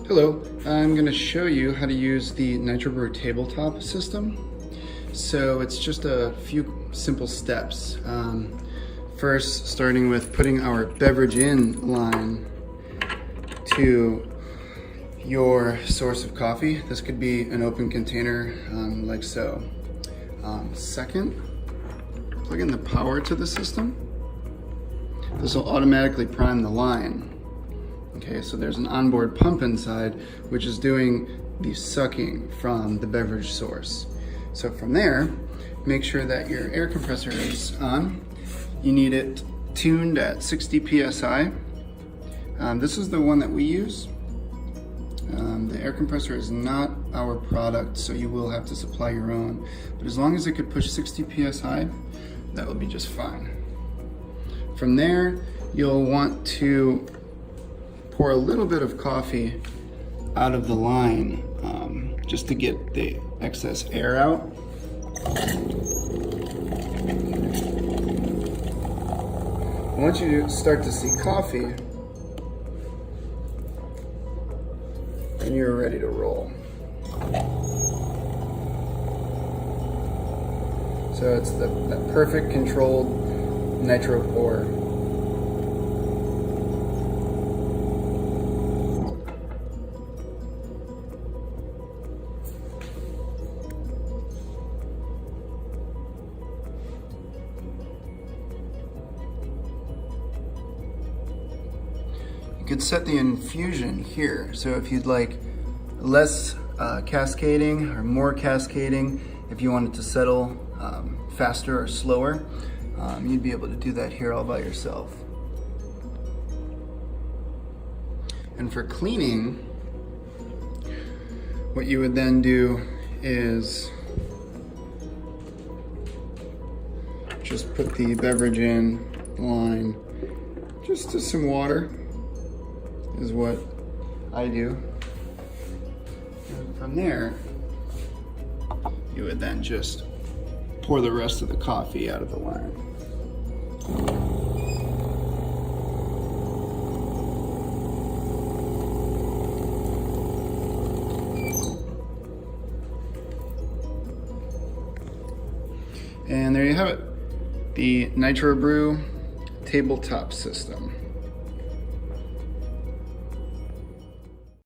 Hello, I'm going to show you how to use the NitroBrew Tabletop system. So it's just a few simple steps. First, starting with putting our beverage in line to your source of coffee. This could be an open container like so. Second, plug in the power to the system. This will automatically prime the line. Okay, so there's an onboard pump inside, which is doing the sucking from the beverage source. So from there, make sure that your air compressor is on. You need it tuned at 60 psi. This is the one that we use. The air compressor is not our product, so you will have to supply your own. But as long as it could push 60 psi, that will be just fine. From there, you'll want to pour a little bit of coffee out of the line just to get the excess air out. Once you start to see coffee, then you're ready to roll. So it's that perfect controlled nitro pour. You could set the infusion here. So if you'd like less cascading or more cascading, if you want it to settle faster or slower, you'd be able to do that here all by yourself. And for cleaning, what you would then do is just put the beverage in line just to some water is what I do. And from there, you would then just pour the rest of the coffee out of the line. And there you have it, the NitroBrew Tabletop system.